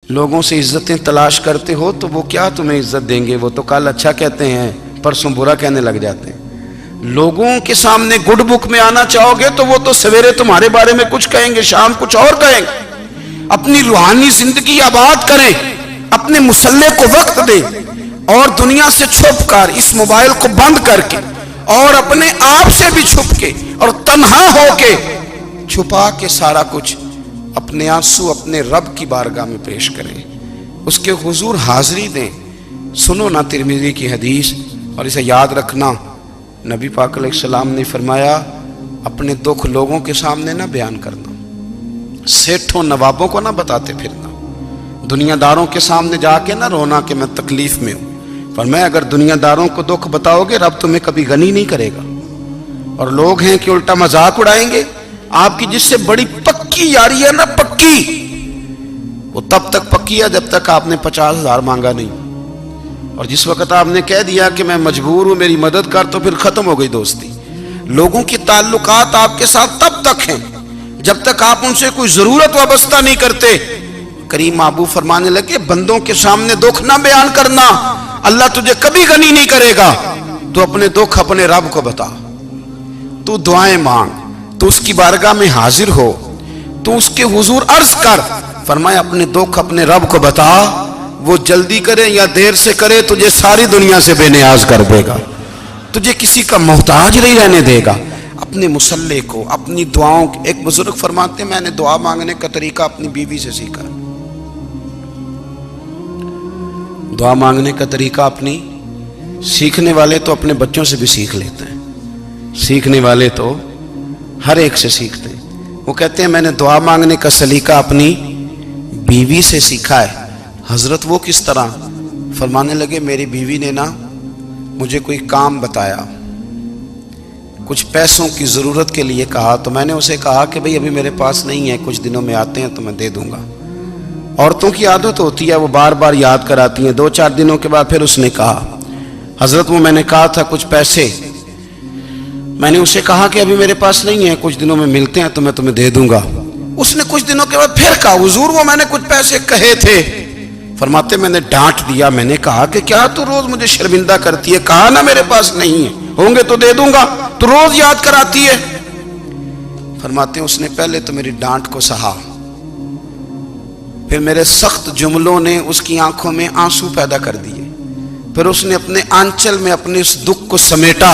لوگوں سے عزتیں تلاش کرتے ہو تو وہ کیا تمہیں عزت دیں گے؟ وہ تو کل اچھا کہتے ہیں، پرسوں برا کہنے لگ جاتے ہیں۔ لوگوں کے سامنے گڈ بک میں آنا چاہو گے تو وہ تو سویرے تمہارے بارے میں کچھ کہیں گے، شام کچھ اور کہیں گے۔ اپنی روحانی زندگی آباد کریں، اپنے مسلح کو وقت دیں، اور دنیا سے چھپ کر، اس موبائل کو بند کر کے اور اپنے آپ سے بھی چھپ کے اور تنہا ہو کے چھپا کے سارا کچھ اپنے آنسو اپنے رب کی بارگاہ میں پیش کریں، اس کے حضور حاضری دیں۔ سنو نا ترمذی کی حدیث، اور اسے یاد رکھنا، نبی پاک علیہ السلام نے فرمایا اپنے دکھ لوگوں کے سامنے نہ بیان کرنا، سیٹھوں نوابوں کو نہ بتاتے پھرنا، دنیا داروں کے سامنے جا کے نہ رونا کہ میں تکلیف میں ہوں۔ فرمایا اگر دنیا داروں کو دکھ بتاؤ گے رب تمہیں کبھی غنی نہیں کرے گا۔ اور لوگ ہیں کہ الٹا مذاق اڑائیں گے آپ کی، جس سے بڑی پکی یاری ہے نا، پکی، وہ تب تک پکی ہے جب تک آپ نے 50,000 مانگا نہیں، اور جس وقت آپ نے کہہ دیا کہ میں مجبور ہوں میری مدد کر، تو پھر ختم ہو گئی دوستی۔ لوگوں کے تعلقات آپ کے ساتھ تب تک ہیں جب تک آپ ان سے کوئی ضرورت وابستہ نہیں کرتے۔ کریم محبوب فرمانے لگے بندوں کے سامنے دکھ نہ بیان کرنا، اللہ تجھے کبھی غنی نہیں کرے گا۔ تو اپنے دکھ اپنے رب کو بتا، تو دعائیں مانگ، تو اس کی بارگاہ میں حاضر ہو، تو اس کے حضور عرض کر۔ فرمایا اپنے دکھ اپنے رب کو بتا، وہ جلدی کرے یا دیر سے کرے تجھے ساری دنیا سے بے نیاز کر دے گا، تجھے کسی کا محتاج نہیں رہنے دے گا۔ اپنے مسلح کو، اپنی دعاؤں، ایک بزرگ فرماتے ہیں میں نے دعا مانگنے کا طریقہ اپنی بیوی سے سیکھا، دعا مانگنے کا طریقہ اپنی، سیکھنے والے تو اپنے بچوں سے بھی سیکھ لیتے ہیں، سیکھنے والے تو ہر ایک سے سیکھتے ہیں۔ وہ کہتے ہیں میں نے دعا مانگنے کا سلیقہ اپنی بیوی سے سیکھا ہے۔ حضرت وہ کس طرح؟ فرمانے لگے میری بیوی نے نا مجھے کوئی کام بتایا، کچھ پیسوں کی ضرورت کے لیے کہا، تو میں نے اسے کہا کہ بھئی ابھی میرے پاس نہیں ہے، کچھ دنوں میں آتے ہیں تو میں دے دوں گا۔ عورتوں کی عادت ہوتی ہے وہ بار بار یاد کراتی ہیں، 2-4 دنوں کے بعد پھر اس نے کہا حضرت وہ میں نے کہا تھا کچھ پیسے، میں نے اسے کہا کہ ابھی میرے پاس نہیں ہے، کچھ دنوں میں ملتے ہیں تو میں تمہیں دے دوں گا۔ اس نے کچھ دنوں کے بعد پھر کہا حضور وہ میں نے کچھ پیسے کہے تھے۔ فرماتے میں نے ڈانٹ دیا، میں نے کہا کہ کیا تو روز مجھے شرمندہ کرتی ہے، کہا نا میرے پاس نہیں ہے، ہوں گے تو دے دوں گا، تو روز یاد کراتی ہے۔ فرماتے ہیں اس نے پہلے تو میری ڈانٹ کو سہا، پھر میرے سخت جملوں نے اس کی آنکھوں میں آنسو پیدا کر دیے، پھر اس نے اپنے آنچل میں اپنے اس دکھ کو سمیٹا،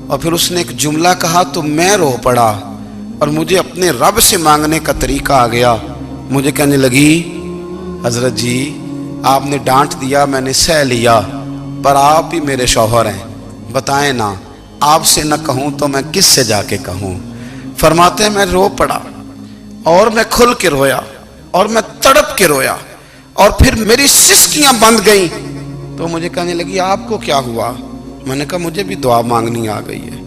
اور پھر اس نے ایک جملہ کہا تو میں رو پڑا، اور مجھے اپنے رب سے مانگنے کا طریقہ آ گیا۔ مجھے کہنے لگی حضرت جی آپ نے ڈانٹ دیا میں نے سہ لیا، پر آپ ہی میرے شوہر ہیں، بتائیں نا آپ سے نہ کہوں تو میں کس سے جا کے کہوں۔ فرماتے ہیں میں رو پڑا، اور میں کھل کے رویا، اور میں تڑپ کے رویا، اور پھر میری سسکیاں بند گئیں۔ تو مجھے کہنے لگی آپ کو کیا ہوا؟ میں نے کہا مجھے بھی دعا مانگنی آ گئی ہے،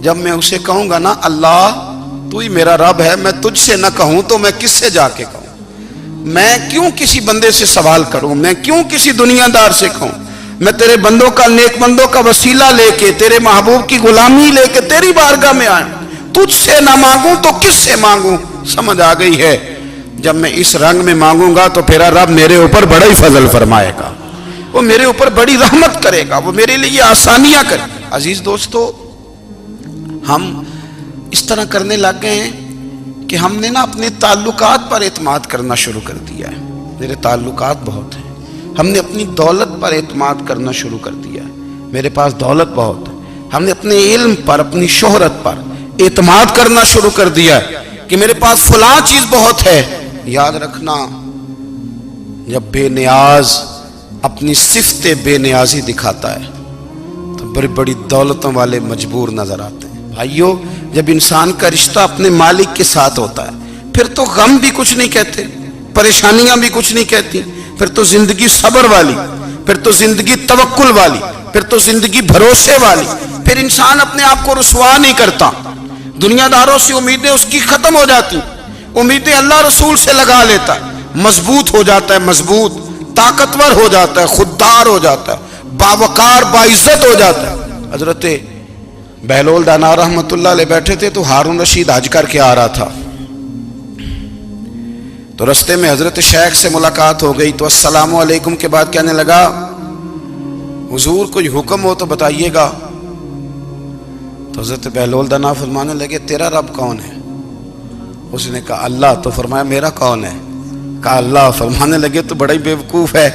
جب میں اسے کہوں گا نا اللہ تو ہی میرا رب ہے، میں تجھ سے نہ کہوں تو میں کس سے جا کے کہوں؟ میں کیوں کسی بندے سے سوال کروں؟ میں کیوں کسی دنیا دار سے کہوں؟ میں تیرے بندوں کا، نیک بندوں کا وسیلہ لے کے، تیرے محبوب کی غلامی لے کے تیری بارگاہ میں آیا، تجھ سے نہ مانگوں تو کس سے مانگوں؟ سمجھ آ گئی ہے؟ جب میں اس رنگ میں مانگوں گا تو پھر رب میرے اوپر بڑا ہی فضل فرمائے گا، وہ میرے اوپر بڑی رحمت کرے گا، وہ میرے لیے آسانیاں کرے گا۔ عزیز دوستو ہم اس طرح کرنے لگ گئے ہیں کہ ہم نے نا اپنے تعلقات پر اعتماد کرنا شروع کر دیا ہے۔ میرے تعلقات بہت ہیں، ہم نے اپنی دولت پر اعتماد کرنا شروع کر دیا ہے، میرے پاس دولت بہت ہے۔ ہم نے اپنے علم پر، اپنی شہرت پر اعتماد کرنا شروع کر دیا ہے کہ میرے پاس فلاں چیز بہت ہے۔ یاد رکھنا جب بے نیاز اپنی صفت بے نیازی دکھاتا ہے تو بڑی بڑی دولتوں والے مجبور نظر آتے ہیں۔ بھائیو جب انسان کا رشتہ اپنے مالک کے ساتھ ہوتا ہے پھر تو غم بھی کچھ نہیں کہتے، پریشانیاں بھی کچھ نہیں کہتی، پھر تو زندگی صبر والی، پھر تو زندگی توکل والی، پھر تو زندگی بھروسے والی، پھر انسان اپنے آپ کو رسوا نہیں کرتا۔ دنیا داروں سے امیدیں اس کی ختم ہو جاتی، امیدیں اللہ رسول سے لگا لیتا ہے، مضبوط ہو جاتا ہے، مضبوط، طاقتور ہو جاتا ہے، خوددار ہو جاتا ہے، باوقار باعزت ہو جاتا ہے۔ حضرت بہلول دانا رحمت اللہ علیہ بیٹھے تھے تو ہارون رشید حج کر کے آ رہا تھا، تو رستے میں حضرت شیخ سے ملاقات ہو گئی تو السلام علیکم کے بعد کہنے لگا حضور کوئی حکم ہو تو بتائیے گا. تو حضرت بہلول دانا فرمانے لگے تیرا رب کون ہے؟ اس نے کہا اللہ. تو فرمایا میرا کون ہے؟ کہا اللہ. فرمانے لگے تو بڑا ہی بیوقوف ہے،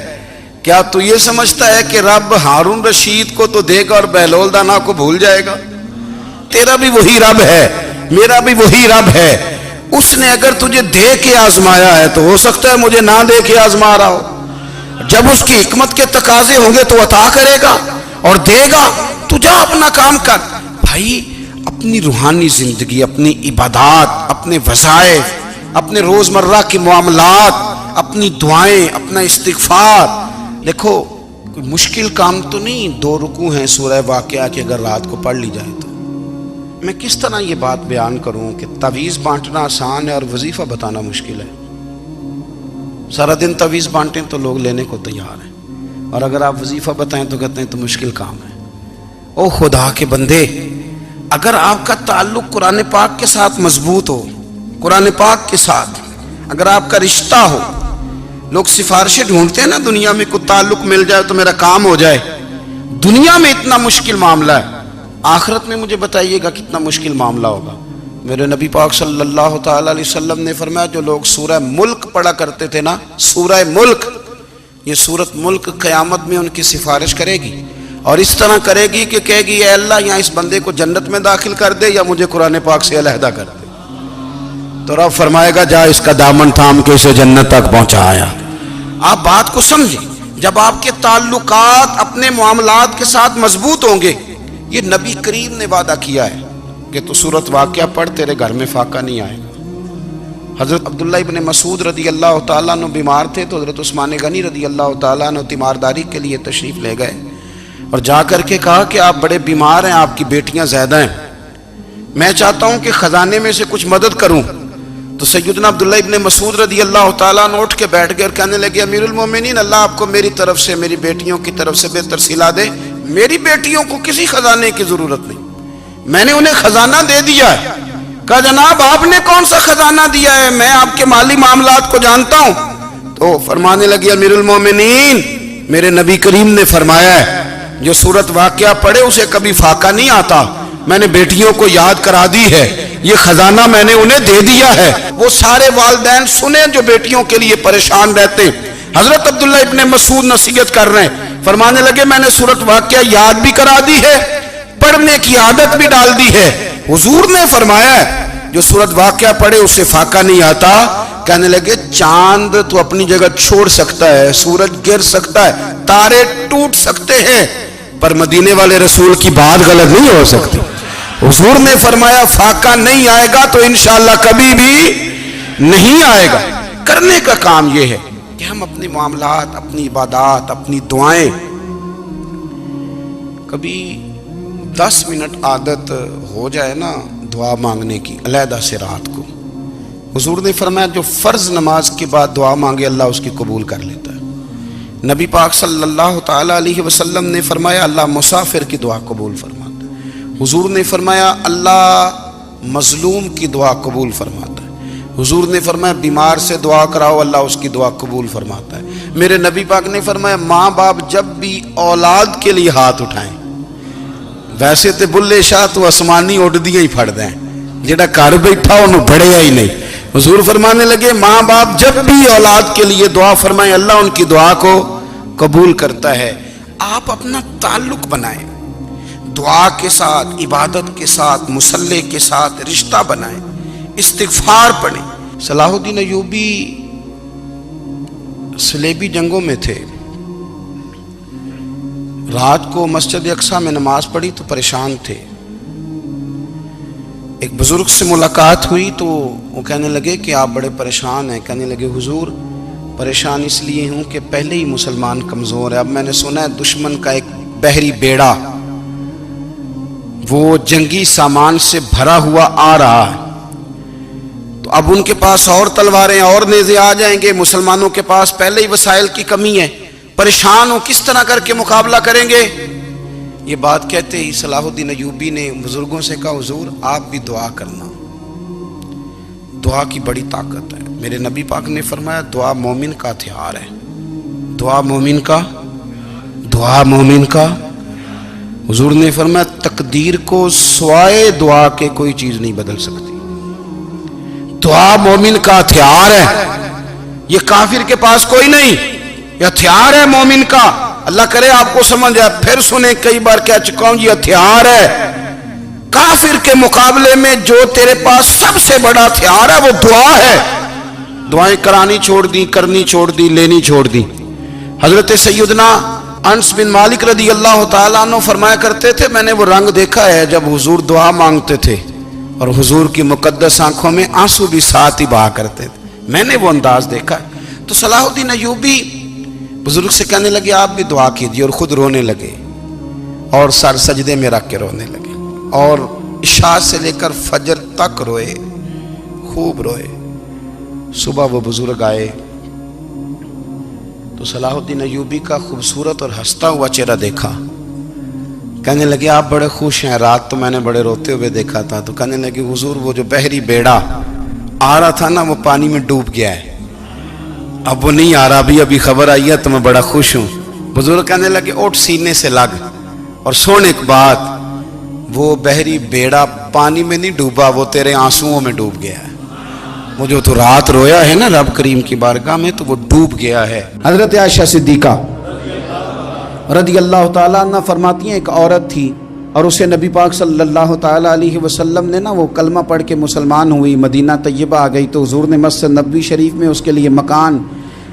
کیا تو یہ سمجھتا ہے کہ رب ہارون رشید کو تو دے گا اور بہلول دانا کو بھول جائے گا؟ تیرا بھی وہی رب ہے، میرا بھی وہی رب ہے. اس نے اگر تجھے دے کے آزمایا ہے تو ہو سکتا ہے مجھے نہ دے کے آزما رہا ہو. جب اس کی حکمت کے تقاضے ہوں گے تو عطا کرے گا اور دے گا. تو جا اپنا کام کر. بھائی اپنی روحانی زندگی، اپنی عبادات، اپنے وظائف، اپنے روزمرہ کے معاملات، اپنی دعائیں، اپنا استغفار. دیکھو کوئی مشکل کام تو نہیں 2 رکوع ہیں سورہ واقعہ کہ اگر رات کو پڑھ لی جائے تو. میں کس طرح یہ بات بیان کروں کہ تعویذ بانٹنا آسان ہے اور وظیفہ بتانا مشکل ہے. سارا دن تعویذ بانٹیں تو لوگ لینے کو تیار ہیں، اور اگر آپ وظیفہ بتائیں تو کہتے ہیں تو مشکل کام ہے. او خدا کے بندے، اگر آپ کا تعلق قرآن پاک کے ساتھ مضبوط ہو، قرآن پاک کے ساتھ اگر آپ کا رشتہ ہو، لوگ سفارشیں ڈھونڈتے ہیں نا دنیا میں، کوئی تعلق مل جائے تو میرا کام ہو جائے. دنیا میں اتنا مشکل معاملہ ہے، آخرت میں مجھے بتائیے گا کتنا مشکل معاملہ ہوگا. میرے نبی پاک صلی اللہ تعالی علیہ وسلم نے فرمایا جو لوگ سورہ ملک پڑھا کرتے تھے نا، سورہ ملک، یہ سورت ملک قیامت میں ان کی سفارش کرے گی، اور اس طرح کرے گی کہ کہے گی اے اللہ یہاں اس بندے کو جنت میں داخل کر دے یا مجھے قرآن پاک سے علیحدہ کر دے. تو رب فرمائے گا جا اس کا دامن تھام کے اسے جنت تک پہنچایا. آپ بات کو سمجھیں، جب آپ کے تعلقات اپنے معاملات کے ساتھ مضبوط ہوں گے. یہ نبی کریم نے وعدہ کیا ہے کہ تو سورت واقعہ پڑھ تیرے گھر میں فاقہ نہیں آئے گا. حضرت عبداللہ ابن مسعود رضی اللہ تعالیٰ عنہ بیمار تھے تو حضرت عثمان غنی رضی اللہ تعالیٰ عنہ تیمارداری کے لیے تشریف لے گئے اور جا کر کے کہا کہ آپ بڑے بیمار ہیں، آپ کی بیٹیاں زیادہ ہیں، میں چاہتا ہوں کہ خزانے میں سے کچھ مدد کروں. تو سیدنا عبداللہ ابن مسعود رضی اللہ تعالیٰ عنہ اٹھ کے بیٹھ گئے اور کہنے لگے امیر المومنین، اللہ آپ کو میری طرف سے، میری بیٹیوں کی طرف سے بہتر صلہ دے. میری بیٹیوں کو کسی خزانے کی ضرورت نہیں، میں نے انہیں خزانہ دے دیا ہے. کہا جناب آپ نے کون سا خزانہ دیا ہے، میں آپ کے مالی معاملات کو جانتا ہوں. تو فرمانے لگے امیر المومنین، میرے نبی کریم نے فرمایا ہے جو سورت واقعہ پڑھے اسے کبھی فاقہ نہیں آتا. میں نے بیٹیوں کو یاد کرا دی ہے، یہ خزانہ میں نے انہیں دے دیا ہے. وہ سارے والدین سنیں جو بیٹیوں کے لیے پریشان رہتے. حضرت عبداللہ ابن مسعود نصیحت کر رہے ہیں، فرمانے لگے میں نے سورت واقعہ یاد بھی کرا دی ہے، پڑھنے کی عادت بھی ڈال دی ہے. حضور نے فرمایا ہے جو سورت واقعہ پڑھے اسے فاقہ نہیں آتا. کہنے لگے چاند تو اپنی جگہ چھوڑ سکتا ہے، سورج گر سکتا ہے، تارے ٹوٹ سکتے ہیں، پر مدینے والے رسول کی بات غلط نہیں ہو سکتی. حضور نے فرمایا فاقہ نہیں آئے گا تو انشاءاللہ کبھی بھی نہیں آئے گا. کرنے کا کام یہ ہے کہ ہم اپنے معاملات، اپنی عبادات، اپنی دعائیں، کبھی 10 منٹ عادت ہو جائے نا دعا مانگنے کی علیحدہ سے رات کو. حضور نے فرمایا جو فرض نماز کے بعد دعا مانگے اللہ اس کی قبول کر لیتا ہے. نبی پاک صلی اللہ تعالی علیہ وسلم نے فرمایا اللہ مسافر کی دعا قبول فرماتا ہے. حضور نے فرمایا اللہ مظلوم کی دعا قبول فرماتا ہے. حضور نے فرمایا بیمار سے دعا کراؤ اللہ اس کی دعا قبول فرماتا ہے. میرے نبی پاک نے فرمایا ماں باپ جب بھی اولاد کے لیے ہاتھ اٹھائیں، ویسے تے بلے شاہ تو آسمانی اڈ دیا ہی پھڑ دیں، جڑا گھر بیٹھا انہوں بڑھیا ہی نہیں. حضور فرمانے لگے ماں باپ جب بھی اولاد کے لیے دعا فرمائیں اللہ ان کی دعا کو قبول کرتا ہے. آپ اپنا تعلق بنائیں دعا کے ساتھ، عبادت کے ساتھ، مصلی کے ساتھ رشتہ بنائیں، استغفار پڑھیں. صلاح الدین ایوبی صلیبی جنگوں میں تھے، رات کو مسجد اقصیٰ میں نماز پڑھی تو پریشان تھے. ایک بزرگ سے ملاقات ہوئی تو وہ کہنے لگے کہ آپ بڑے پریشان ہیں. کہنے لگے حضور پریشان اس لیے ہوں کہ پہلے ہی مسلمان کمزور ہے، اب میں نے سنا ہے دشمن کا ایک بحری بیڑا وہ جنگی سامان سے بھرا ہوا آ رہا ہے، تو اب ان کے پاس اور تلواریں اور نیزے آ جائیں گے، مسلمانوں کے پاس پہلے ہی وسائل کی کمی ہے، پریشان ہو کس طرح کر کے مقابلہ کریں گے. یہ بات کہتے ہی صلاح الدین ایوبی نے بزرگوں سے کہا حضور آپ بھی دعا کرنا، دعا کی بڑی طاقت ہے. میرے نبی پاک نے فرمایا دعا مومن کا ہتھیار ہے، دعا مومن کا، دعا مومن کا۔ حضور نے فرمایا تقدیر کو سوائے دعا کے کوئی چیز نہیں بدل سکتی، دعا مومن کا ہتھیار ہے، یہ کافر کے پاس کوئی نہیں، یہ ہتھیار ہے مومن کا۔ اللہ کرے آپ کو سمجھ آئے، پھر سنیں، کئی بار کہہ چکا ہوں یہ ہتھیار ہے۔ کافر کے مقابلے میں جو تیرے پاس سب سے بڑا ہتھیار ہے وہ دعا ہے۔ دعائیں کرانی چھوڑ دی، کرنی چھوڑ دی، لینی چھوڑ دی۔ حضرت سیدنا انس بن مالک رضی اللہ تعالیٰ عنہ فرمایا کرتے تھے، میں نے وہ رنگ دیکھا ہے جب حضور دعا مانگتے تھے اور حضور کی مقدس آنکھوں میں آنسو بھی ساتھ ہی بہا کرتے تھے، میں نے وہ انداز دیکھا ہے۔ تو صلاح الدین ایوبی بزرگ سے کہنے لگے آپ بھی دعا کیجیے، اور خود رونے لگے اور سر سجدے میں رکھ کے رونے لگے، اور عشاء سے لے کر فجر تک روئے، خوب روئے۔ صبح وہ بزرگ آئے تو صلاح الدین ایوبی کا خوبصورت اور ہنستا ہوا چہرہ دیکھا، کہنے لگے آپ بڑے خوش ہیں، رات تو میں نے بڑے روتے ہوئے دیکھا تھا۔ تو کہنے لگے حضور وہ جو بحری بیڑا آ رہا تھا نا وہ پانی میں ڈوب گیا ہے، اب وہ نہیں آ رہا، ابھی خبر آئی ہے تو میں بڑا خوش ہوں۔ بزرگ کہنے لگے اٹھ سینے سے لگ اور سن ایک بات، وہ بحری بیڑا پانی میں نہیں ڈوبا، وہ تیرے آنسوؤں میں ڈوب گیا ہے۔ وہ جو تو رات رویا ہے نا رب کریم کی بارگاہ میں تو وہ ڈوب گیا ہے۔ حضرت عائشہ صدیقہ رضی اللہ تعالیٰ عنہ فرماتی ہیں ایک عورت تھی اور اسے نبی پاک صلی اللہ تعالیٰ علیہ وسلم نے نا وہ کلمہ پڑھ کے مسلمان ہوئی، مدینہ طیبہ آ گئی تو حضور نے مسجد نبوی شریف میں اس کے لیے مکان،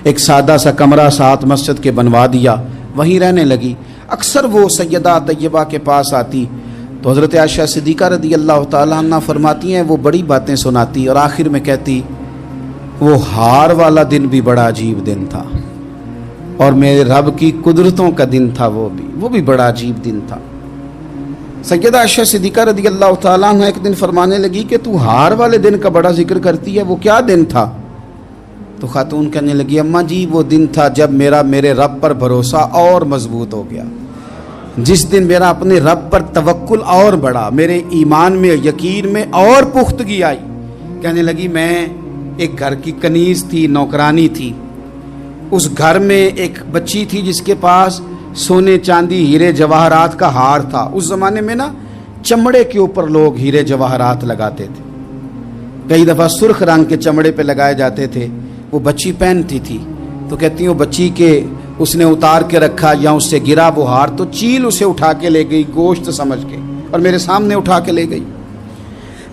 ایک سادہ سا کمرہ ساتھ مسجد کے بنوا دیا، وہیں رہنے لگی۔ اکثر وہ سیدہ طیبہ کے پاس آتی تو حضرت عائشہ صدیقہ رضی اللہ تعالیٰ عنہ فرماتی ہیں وہ بڑی باتیں سناتی اور آخر میں کہتی وہ ہار والا دن بھی بڑا عجیب دن تھا اور میرے رب کی قدرتوں کا دن تھا، وہ بھی بڑا عجیب دن تھا۔ سیدہ عائشہ صدیقہ رضی اللہ تعالیٰ عنہ ایک دن فرمانے لگی کہ تو ہار والے دن کا بڑا ذکر کرتی ہے، وہ کیا دن تھا؟ تو خاتون کہنے لگی اماں جی وہ دن تھا جب میرے رب پر بھروسہ اور مضبوط ہو گیا، جس دن میرا اپنے رب پر توکل اور بڑھا، میرے ایمان میں یقین میں اور پختگی آئی۔ کہنے لگی میں ایک گھر کی کنیز تھی، نوکرانی تھی، اس گھر میں ایک بچی تھی جس کے پاس سونے چاندی ہیرے جواہرات کا ہار تھا۔ اس زمانے میں نا چمڑے کے اوپر لوگ ہیرے جواہرات لگاتے تھے، کئی دفعہ سرخ رنگ کے چمڑے پہ لگائے جاتے تھے، وہ بچی پہنتی تھی۔ تو کہتی ہیں وہ بچی کے اس نے اتار کے رکھا یا اس سے گرا وہ ہار تو چیل اسے اٹھا کے لے گئی گوشت سمجھ کے اور میرے سامنے اٹھا کے لے گئی۔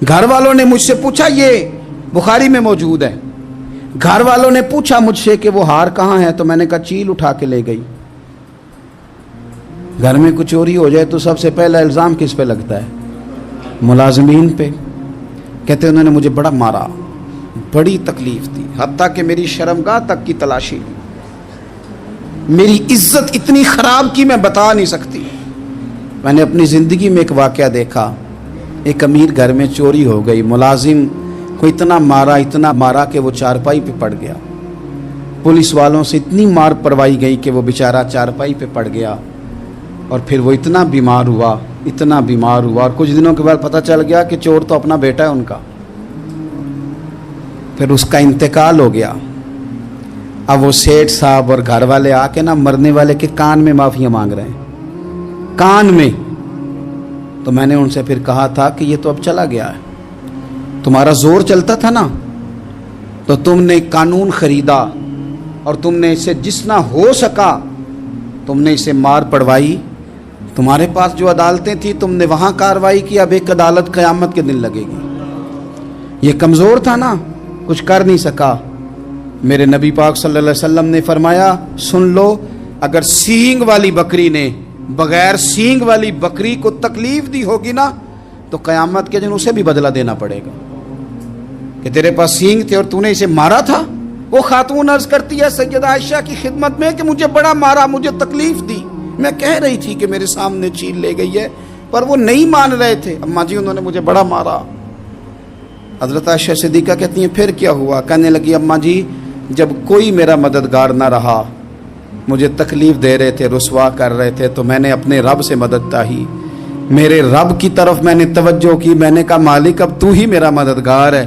گھر والوں نے مجھ سے پوچھا، یہ بخاری میں موجود ہے، گھر والوں نے پوچھا مجھ سے کہ وہ ہار کہاں ہے تو میں نے کہا چیل اٹھا کے لے گئی۔ گھر میں کچھ چوری ہو جائے تو سب سے پہلا الزام کس پہ لگتا ہے؟ ملازمین پہ۔ کہتے انہوں نے مجھے بڑا مارا، بڑی تکلیف تھی، حتیٰ کہ میری شرمگاہ تک کی تلاشی لی، میری عزت اتنی خراب کی میں بتا نہیں سکتی۔ میں نے اپنی زندگی میں ایک واقعہ دیکھا، ایک امیر گھر میں چوری ہو گئی، ملازم کو اتنا مارا کہ وہ چارپائی پہ پڑ گیا، پولیس والوں سے اتنی مار پڑوائی گئی کہ وہ بیچارہ چارپائی پہ پڑ گیا، اور پھر وہ اتنا بیمار ہوا اور کچھ دنوں کے بعد پتہ چل گیا کہ چور تو اپنا بیٹا ہے ان کا، پھر اس کا انتقال ہو گیا۔ اب وہ سیٹھ صاحب اور گھر والے آ کے نا مرنے والے کے کان میں معافیاں مانگ رہے ہیں، کان میں۔ تو میں نے ان سے پھر کہا تھا کہ یہ تو اب چلا گیا ہے، تمہارا زور چلتا تھا نا تو تم نے قانون خریدا اور تم نے اسے جتنا ہو سکا تم نے اسے مار پڑوائی، تمہارے پاس جو عدالتیں تھیں تم نے وہاں کارروائی کی، اب ایک عدالت قیامت کے دن لگے گی۔ یہ کمزور تھا نا، کچھ کر نہیں سکا۔ میرے نبی پاک صلی اللہ علیہ وسلم نے فرمایا سن لو، اگر سینگ والی بکری نے بغیر سینگ والی بکری کو تکلیف دی ہوگی نا تو قیامت کے دن اسے بھی بدلہ دینا پڑے گا کہ تیرے پاس سینگ تھے اور تو نے اسے مارا تھا۔ وہ خاتون عرض کرتی ہے سیدہ عائشہ کی خدمت میں کہ مجھے بڑا مارا، مجھے تکلیف دی، میں کہہ رہی تھی کہ میرے سامنے چیل لے گئی ہے پر وہ نہیں مان رہے تھے، اماں جی انہوں نے مجھے بڑا مارا۔ حضرت عائشہ صدیقہ کہتی ہیں پھر کیا ہوا؟ کہنے لگی اماں جی جب کوئی میرا مددگار نہ رہا، مجھے تکلیف دے رہے تھے، رسوا کر رہے تھے، تو میں نے اپنے رب سے مدد چاہی، میرے رب کی طرف میں نے توجہ کی، میں نے کہا مالک اب تو ہی میرا مددگار ہے،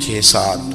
6-7,